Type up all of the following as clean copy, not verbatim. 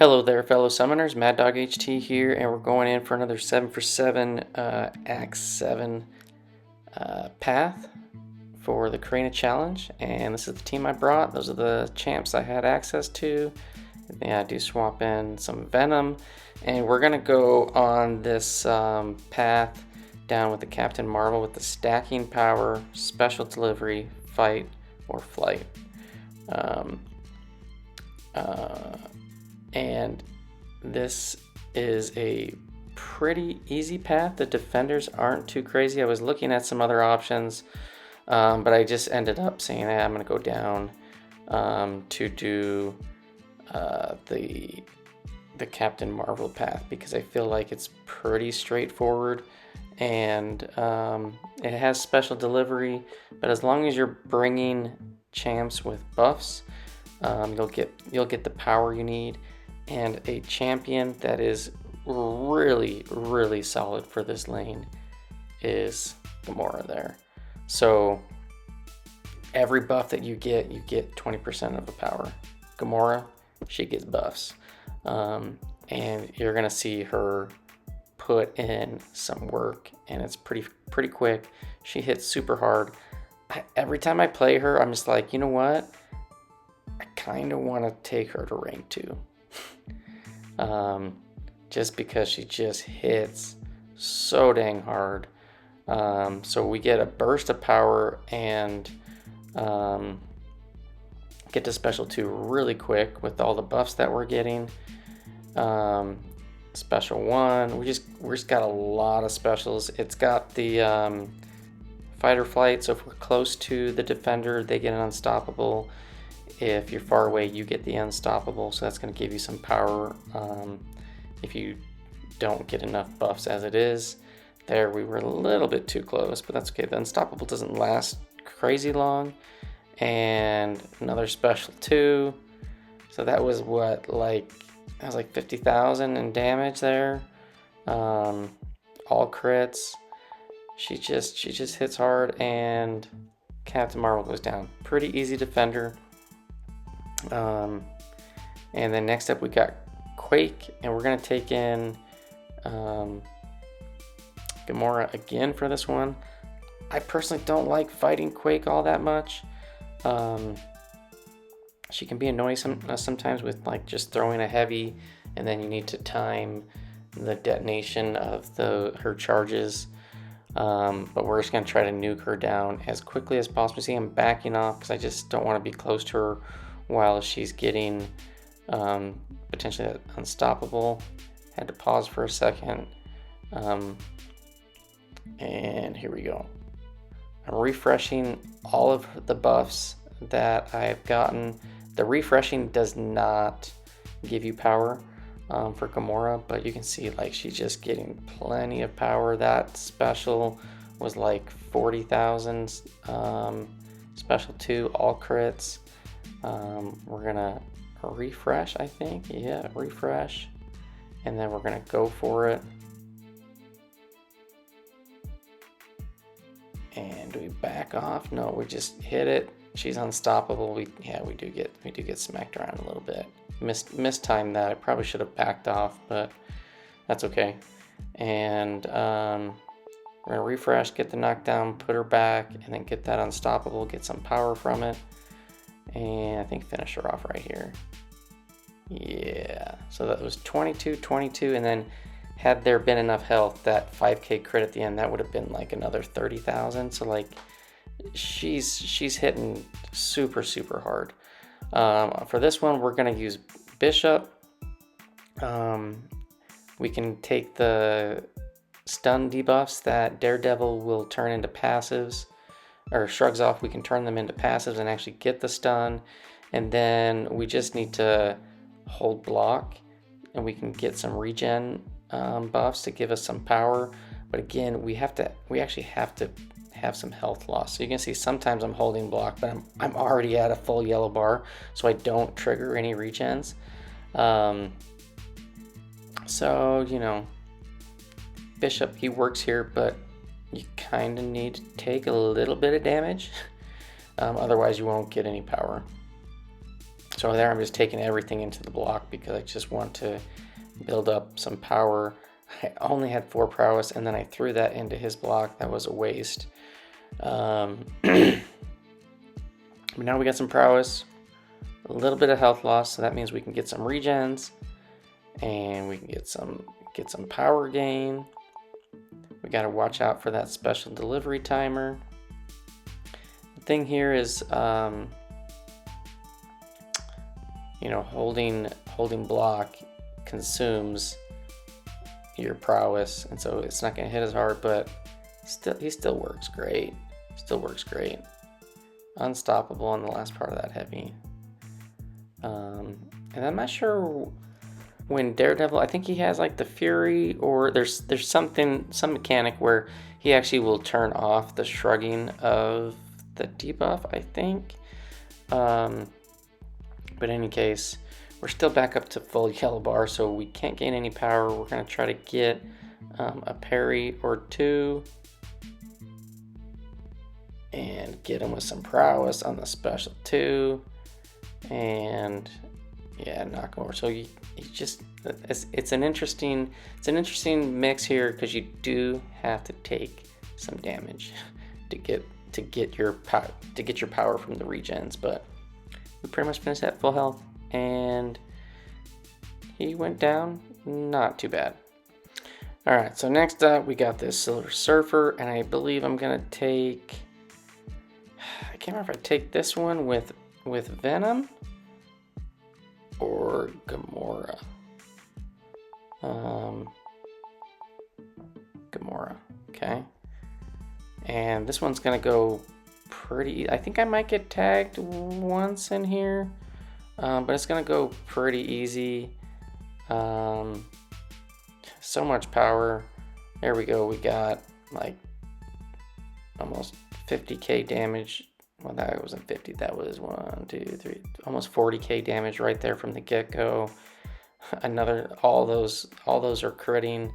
Hello there, fellow summoners. Mad Dog HT here, and we're going in for another 7 for 7 Act 7 path for the Carina challenge. And this is the team I brought. Those are the champs I had access to. And I do swap in some Venom, and we're gonna go on this path down with the Captain Marvel with the stacking power, special delivery, fight, or flight. And this is a pretty easy path. The defenders aren't too crazy. I was looking at some other options, but I just ended up saying, hey, I'm going to go down to do the Captain Marvel path because I feel like it's pretty straightforward, and it has special delivery, but as long as you're bringing champs with buffs, you'll get the power you need. And a champion that is really solid for this lane is Gamora there. So every buff that you get 20% of the power. Gamora, she gets buffs. And you're gonna see her put in some work, and it's pretty quick. She hits super hard. Every time I play her, I'm just like, you know what? I kind of want to take her to rank 2. Just because she just hits so dang hard. So we get a burst of power and get to special 2 really quick with all the buffs that we're getting. Special 1, we just got a lot of specials. It's got the fight or flight, so if we're close to the defender, they get an unstoppable. If you're far away, you get the unstoppable, so that's going to give you some power if you don't get enough buffs as it is. There, we were a little bit too close, but that's okay. The unstoppable doesn't last crazy long. And another special 2. So that was what, like 50,000 in damage there. All crits. She just hits hard, and Captain Marvel goes down. Pretty easy defender. And then next up we got Quake, and we're gonna take in Gamora again for this one. I personally don't like fighting Quake all that much. She can be annoying sometimes with like just throwing a heavy, and then you need to time the detonation of her charges. But we're just gonna try to nuke her down as quickly as possible. See, I'm backing off because I just don't want to be close to her while she's getting potentially unstoppable. Had to pause for a second. And here we go. I'm refreshing all of the buffs that I've gotten. The refreshing does not give you power for Gamora, but you can see like she's just getting plenty of power. That special was like 40,000. Special 2, all crits. We're gonna refresh, I think. Yeah, refresh. And then we're gonna go for it. And do we back off? No, we just hit it. She's unstoppable. We do get smacked around a little bit. Mistimed that. I probably should have backed off, but that's okay. And we're gonna refresh, get the knockdown, put her back, and then get that unstoppable, get some power from it. And I think finish her off right here. Yeah, so that was 22, and then had there been enough health, that 5k crit at the end, that would have been like another 30,000. So like she's hitting super hard. For this one, we're gonna use Bishop. We can take the stun debuffs that Daredevil will turn into passives, or shrugs off. We can turn them into passives and actually get the stun, and then we just need to hold block, and we can get some regen buffs to give us some power. But again, we actually have to have some health loss. So you can see sometimes I'm holding block, but I'm already at a full yellow bar, so I don't trigger any regens. So you know, Bishop, he works here, but you kind of need to take a little bit of damage. Otherwise you won't get any power. So there I'm just taking everything into the block because I just want to build up some power. I only had 4 prowess, and then I threw that into his block. That was a waste. But now we got some prowess, a little bit of health loss, so that means we can get some regens, and we can get some power gain. We got to watch out for that special delivery timer. The thing here is, you know, holding block consumes your prowess, and so it's not going to hit as hard, but he still works great. Unstoppable on the last part of that heavy. And I'm not sure when Daredevil, I think he has like the Fury, or there's some mechanic where he actually will turn off the shrugging of the debuff, I think. But in any case, we're still back up to full yellow bar, so we can't gain any power. We're going to try to get a parry or 2 and get him with some prowess on the special 2, and yeah, knock him over. So you just, it's an interesting mix here, because you do have to take some damage to get your power from the regens. But we pretty much finished at full health, and he went down not too bad. All right, so next up we got this Silver Surfer, and I believe I'm gonna take, I can't remember if I take this one with Venom or Gamora. Gamora, okay. And this one's gonna go pretty, I think I might get tagged once in here, but it's gonna go pretty easy. So much power. There we go. We got like almost 50k damage. Well, that wasn't 50. That was 1, 2, 3, almost 40k damage right there from the get-go. All those are critting.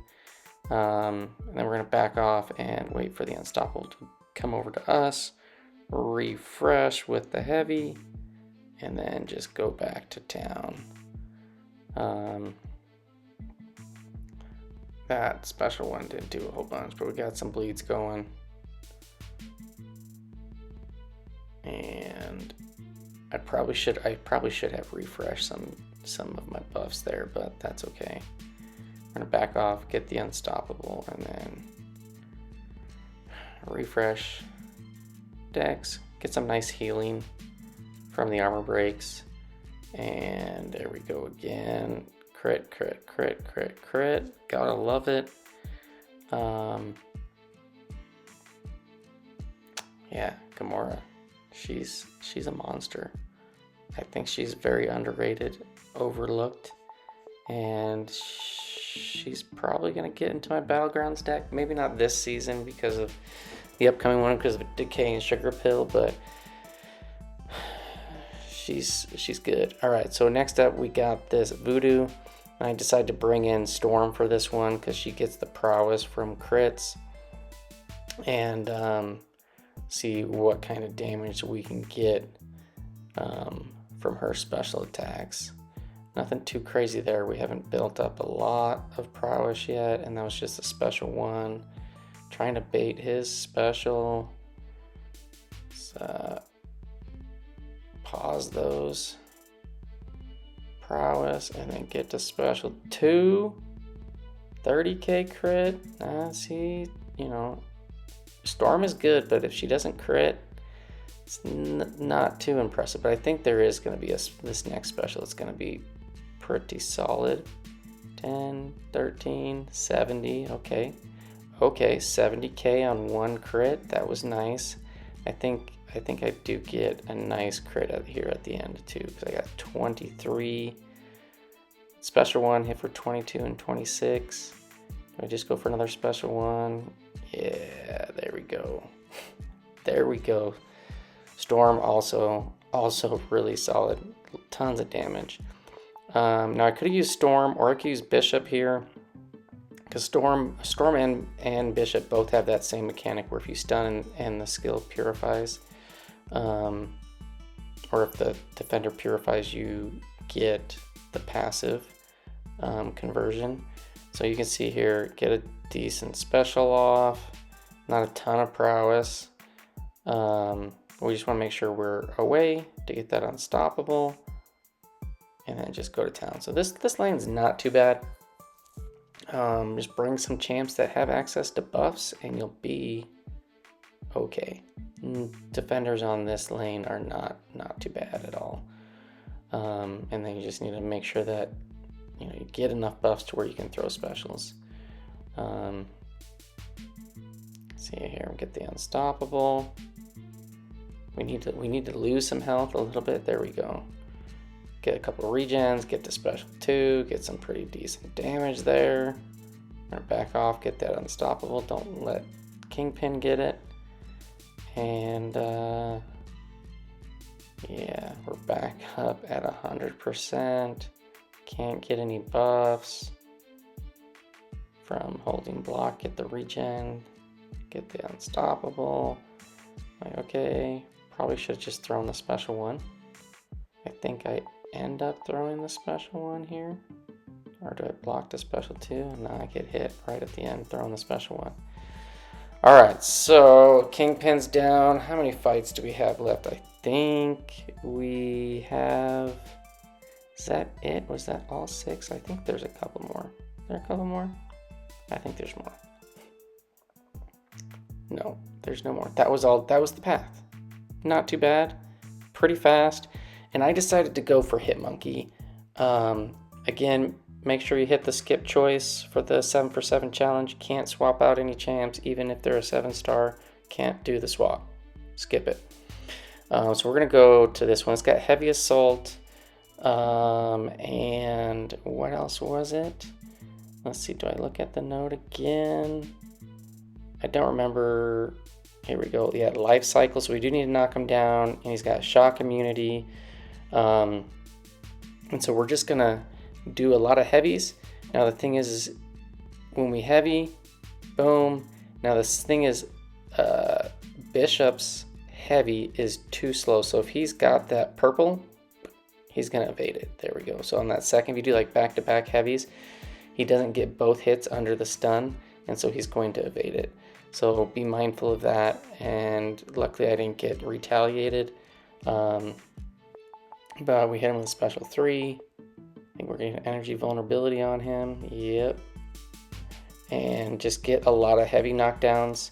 And then we're gonna back off and wait for the Unstoppable to come over to us. Refresh with the heavy, and then just go back to town. That special one didn't do a whole bunch, but we got some bleeds going. And I probably should have refreshed some of my buffs there, but that's okay. I'm gonna back off, get the Unstoppable, and then refresh Dex, get some nice healing from the armor breaks, and there we go again. Crit. Gotta love it. Yeah, Gamora. She's a monster. I think she's very underrated, overlooked, and she's probably gonna get into my Battlegrounds deck. Maybe not this season because of the upcoming one, because of Decay and Sugar Pill, but she's good. All right, so next up we got this Voodoo. I decided to bring in Storm for this one because she gets the prowess from crits, and see what kind of damage we can get from her special attacks. Nothing too crazy there. We haven't built up a lot of prowess yet, and that was just a special one. Trying to bait his special. So, pause those. Prowess, and then get to special 2. 30k crit. See, you know, Storm is good, but if she doesn't crit, it's not too impressive. But I think there is going to be this next special. It's going to be pretty solid. 10, 13, 70. Okay, 70k on 1 crit. That was nice. I think I do get a nice crit out here at the end too, because I got 23. Special one hit for 22 and 26. Do I just go for another special one? Yeah, there we go. There we go. Storm also really solid. Tons of damage. Now I could have used Storm, or I could use Bishop here, because Storm and Bishop both have that same mechanic where if you stun and the skill purifies. or if the defender purifies, you get the passive conversion. So you can see here, get a decent special off, not a ton of prowess. We just want to make sure we're away to get that unstoppable, and then just go to town. So this lane's not too bad. Just bring some champs that have access to buffs and you'll be okay. Defenders on this lane are not too bad at all. And then you just need to make sure that you get enough buffs to where you can throw specials. See here, we get the unstoppable. We need to lose some health a little bit. There we go. Get a couple of regens, get to special 2, get some pretty decent damage there. We're gonna back off, get that unstoppable. Don't let Kingpin get it. And yeah, we're back up at 100%. Can't get any buffs from holding block. Get the regen, get the unstoppable. Like, okay, probably should have just thrown the special one. I think I end up throwing the special one here. Or do I block the special 2? No, I get hit right at the end throwing the special one. Alright, so Kingpin's down. How many fights do we have left? I think we have... Is that it? Was that all 6? I think there's a couple more. Is there a couple more? I think there's more. No, there's no more. That was all. That was the path. Not too bad. Pretty fast. And I decided to go for Hit Monkey. Again, make sure you hit the skip choice for the 7 for 7 challenge. Can't swap out any champs, even if they're a 7-star. Can't do the swap. Skip it. So we're going to go to this one. It's got Heavy Assault. And what else was it? Let's see. Do I look at the note again? I don't remember. Here we go. Yeah, life cycle. So we do need to knock him down. And he's got shock immunity. And so we're just going to do a lot of heavies. Now the thing is when we heavy, boom. Now this thing is Bishop's heavy is too slow. So if he's got that purple, he's going to evade it. There we go. So on that second, if you do like back-to-back heavies, he doesn't get both hits under the stun. And so he's going to evade it. So be mindful of that. And luckily I didn't get retaliated. But we hit him with a special 3. I think we're getting energy vulnerability on him. Yep. And just get a lot of heavy knockdowns.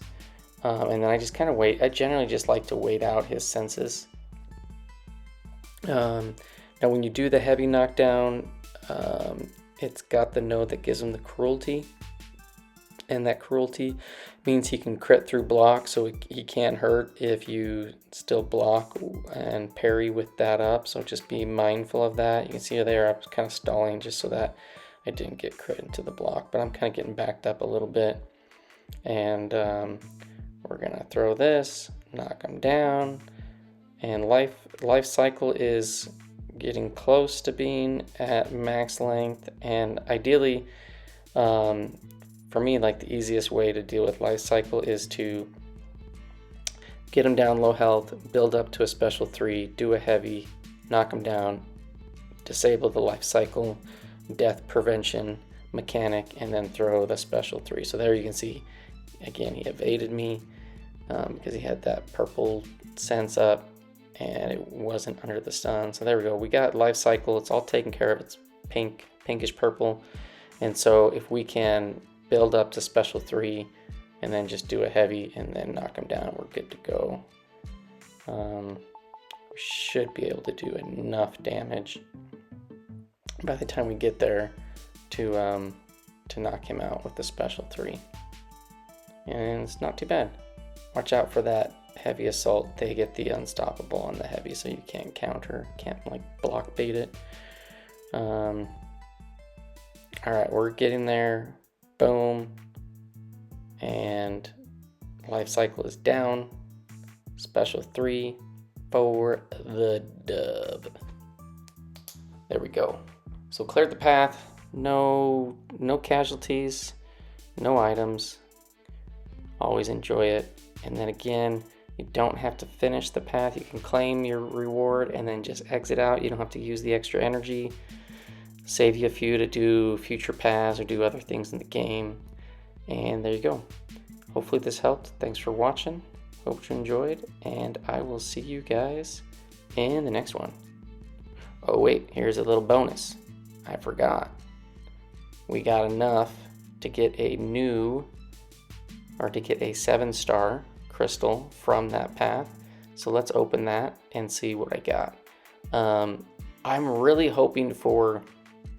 And then I just kind of wait. I generally just like to wait out his senses. Now when you do the heavy knockdown, it's got the node that gives him the cruelty. And that cruelty means he can crit through block, so he can't hurt if you still block and parry with that up. So just be mindful of that. You can see there I was kind of stalling just so that I didn't get crit into the block, but I'm kind of getting backed up a little bit. And we're gonna throw this, knock him down, and life cycle is getting close to being at max length. And ideally, for me, like the easiest way to deal with life cycle is to get him down low health, build up to a special 3, do a heavy, knock him down, disable the life cycle, death prevention mechanic, and then throw the special 3. So there you can see, again, he evaded me because he had that purple sense up and it wasn't under the stun. So there we go. We got life cycle. It's all taken care of. It's pinkish purple. And so if we can build up to special 3 and then just do a heavy and then knock him down, we're good to go. We should be able to do enough damage by the time we get there to knock him out with the special 3. And it's not too bad. Watch out for that heavy assault. They get the unstoppable on the heavy, so you can't counter, can't like block bait it. Alright, we're getting there. Boom. And life cycle is down. Special 3 for the dub. There we go. So cleared the path. No casualties. No items. Always enjoy it. And then again, You don't have to finish the path. You can claim your reward and then just exit out. You don't have to use the extra energy. Save you a few to do future paths or do other things in the game. And there you go. Hopefully this helped. Thanks for watching. Hope you enjoyed, and I will see you guys in the next one. Oh wait, here's a little bonus. I forgot. We got enough to get a 7-star crystal from that path. So let's open that and see what I got. I'm really hoping for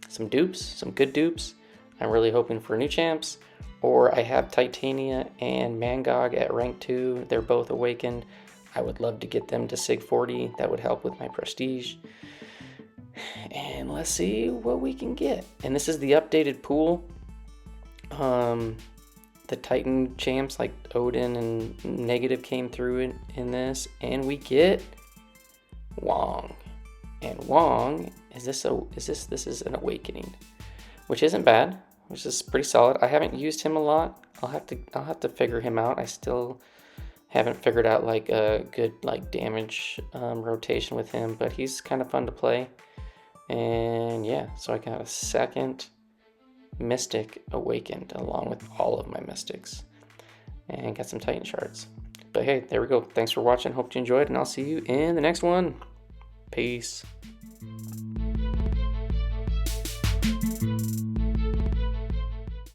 some dupes, some good dupes. I'm really hoping for new champs, or I have Titania and Mangog at rank 2. They're both awakened. I would love to get them to Sig 40. That would help with my prestige. And let's see what we can get. And this is the updated pool. The Titan champs like Odin and Negative came through in this, and we get Wong. And Wong this is an awakening, which isn't bad, which is pretty solid. I haven't used him a lot. I'll have to figure him out. I still haven't figured out like a good like damage rotation with him, but he's kind of fun to play. And yeah, so I got a second Mystic awakened along with all of my Mystics, and got some Titan shards. But hey, there we go. Thanks for watching. Hope you enjoyed, and I'll see you in the next one. Peace.